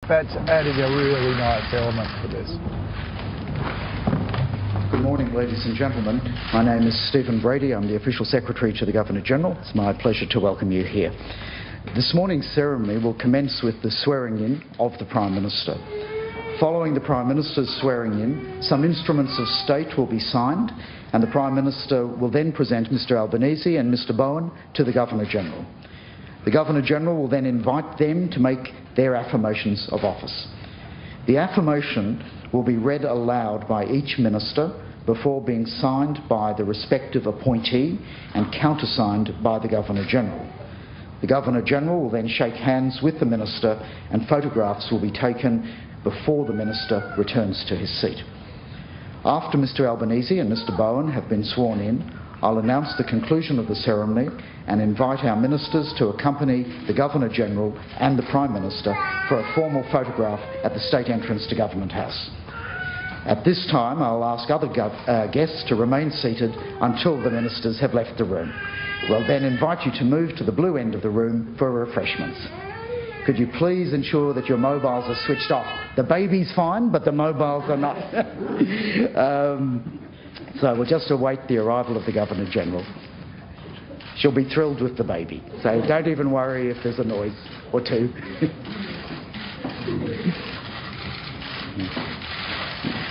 That's adding a really nice element to this. Good morning, ladies and gentlemen. My name is Stephen Brady. I'm the Official Secretary to the Governor-General. It's my pleasure to welcome you here. This morning's ceremony will commence with the swearing-in of the Prime Minister. Following the Prime Minister's swearing-in, some instruments of state will be signed, and the Prime Minister will then present Mr Albanese and Mr Bowen to the Governor-General. The Governor-General will then invite them to make their affirmations of office. The affirmation will be read aloud by each Minister before being signed by the respective appointee and countersigned by the Governor-General. The Governor-General will then shake hands with the Minister, and photographs will be taken before the Minister returns to his seat. After Mr Albanese and Mr Bowen have been sworn in, I'll announce the conclusion of the ceremony and invite our Ministers to accompany the Governor-General and the Prime Minister for a formal photograph at the state entrance to Government House. At this time, I'll ask other guests to remain seated until the Ministers have left the room. We'll then invite you to move to the blue end of the room for refreshments. Could you please ensure that your mobiles are switched off? The baby's fine, but the mobiles are not. So we'll just await the arrival of the Governor-General. She'll be thrilled with the baby, so don't even worry if there's a noise or two.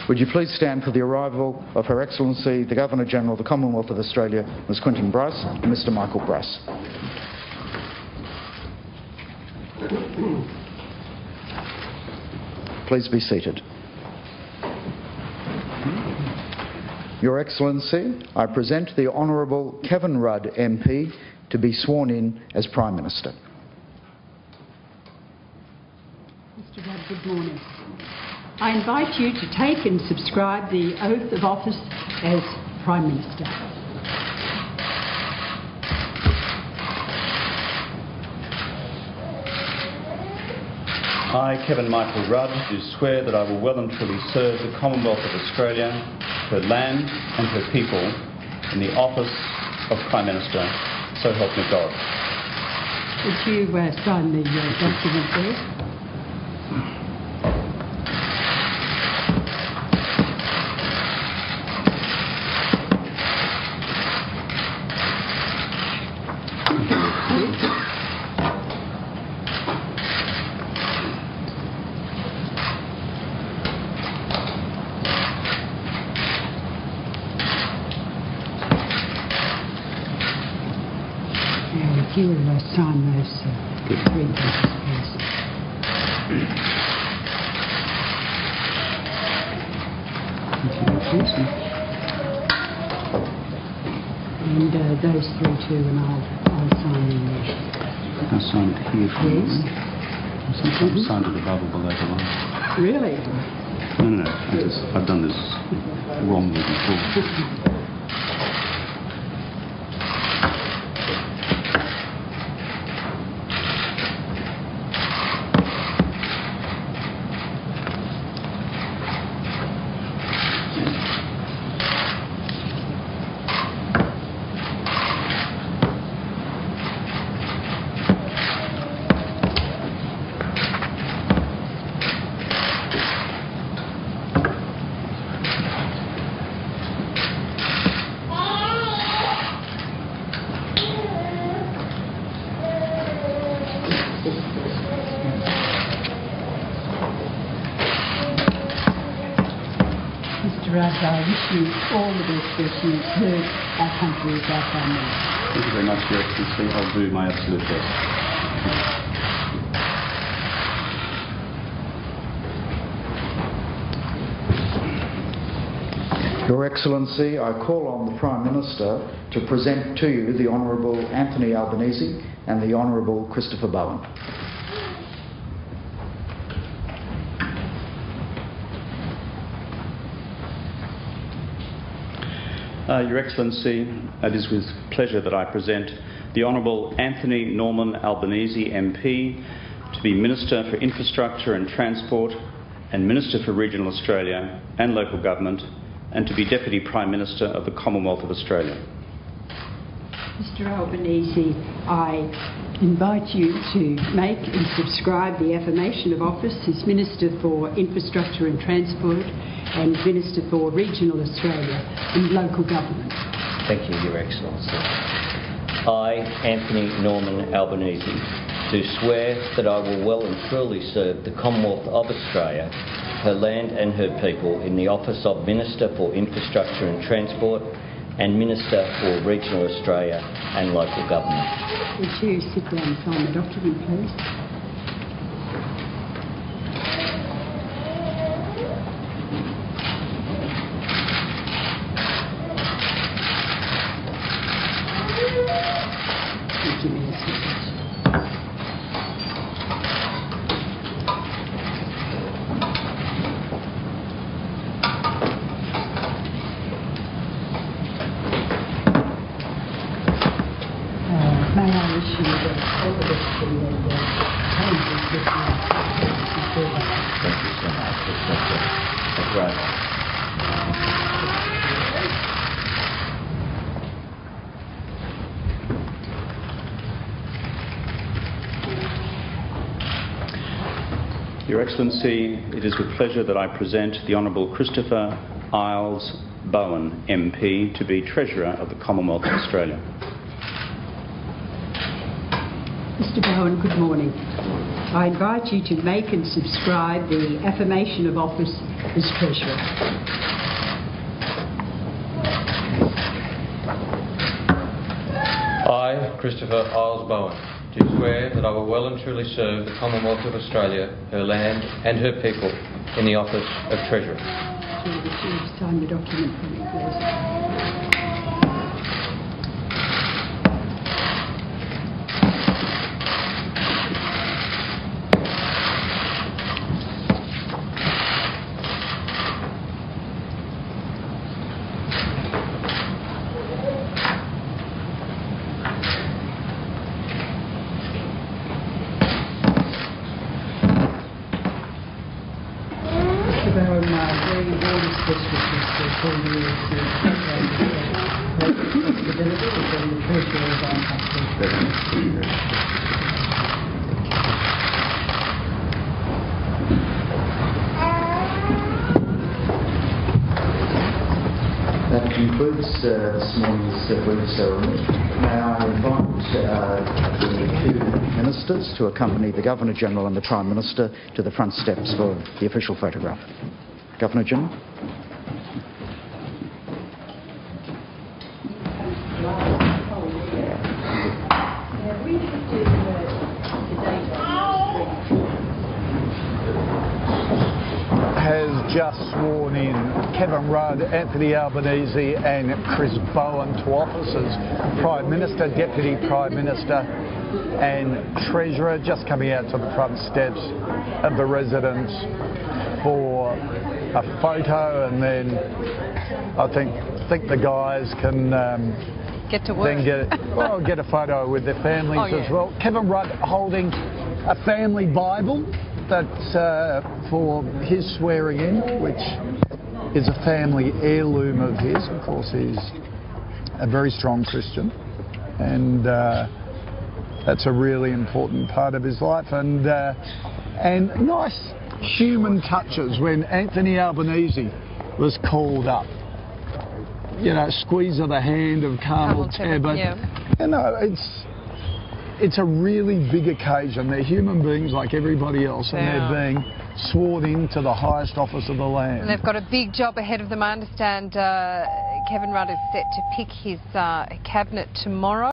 Would you please stand for the arrival of Her Excellency, the Governor-General of the Commonwealth of Australia, Ms Quentin Bryce, and Mr Michael Bryce. Please be seated. Your Excellency, I present the Honourable Kevin Rudd MP to be sworn in as Prime Minister. Mr Rudd, good morning. I invite you to take and subscribe the oath of office as Prime Minister. I, Kevin Michael Rudd, do swear that I will well and truly serve the Commonwealth of Australia, her land and her people, in the office of Prime Minister, so help me God. Would you sign the document there? If you will sign those three pages, please. And those three too, and I'll sign in there. I'll sign it here for you. Yes. Sometimes I've signed it above or below the line. Really? No. I've done this wrongly before. Mr Rudd, I wish you all the best as you serve our country as our Prime Minister. Thank you very much, Your Excellency. I'll do my absolute best. Your Excellency, I call on the Prime Minister to present to you the Honourable Anthony Albanese and the Honourable Christopher Bowen. Your Excellency, it is with pleasure that I present the Honourable Anthony Norman Albanese MP to be Minister for Infrastructure and Transport and Minister for Regional Australia and Local Government, and to be Deputy Prime Minister of the Commonwealth of Australia. Mr Albanese, I invite you to make and subscribe the affirmation of office as Minister for Infrastructure and Transport and Minister for Regional Australia and Local Government. Thank you, Your Excellency. I, Anthony Norman Albanese, do swear that I will well and truly serve the Commonwealth of Australia, her land and her people in the office of Minister for Infrastructure and Transport and Minister for Regional Australia and Local Government. Would you sit down and sign the document, please? Give me a second. May I issue all the rest of the changes with the Thank you so much. That's right. Your Excellency, it is with pleasure that I present the Honourable Christopher Isles Bowen MP to be Treasurer of the Commonwealth of Australia. Mr Bowen, good morning. I invite you to make and subscribe the affirmation of office as Treasurer. I, Christopher Isles Bowen, do swear that I will well and truly serve the Commonwealth of Australia, her land and her people in the office of Treasurer. Would you sign the document for me, please? Very warmest wishes for all you responsibility within the Treasury of our country. That concludes this morning's brief ceremony. May I invite the two ministers to accompany the Governor-General and the Prime Minister to the front steps for the official photograph. Governor-General. Has just sworn in Kevin Rudd, Anthony Albanese and Chris Bowen to office as Prime Minister, Deputy Prime Minister and Treasurer, just coming out to the front steps of the residence for a photo, and then I think the guys can get to work. Then get a photo with their families as well. Kevin Rudd holding a family Bible that's for his swearing in, which is a family heirloom of his. Of course, he's a very strong Christian, and that's a really important part of his life. And nice human touches when Anthony Albanese was called up. You know, squeeze of the hand of Carmel Tabbert. Yeah. You know, it's a really big occasion. They're human beings like everybody else, and they're being sworn into the highest office of the land. And they've got a big job ahead of them. I understand Kevin Rudd is set to pick his cabinet tomorrow.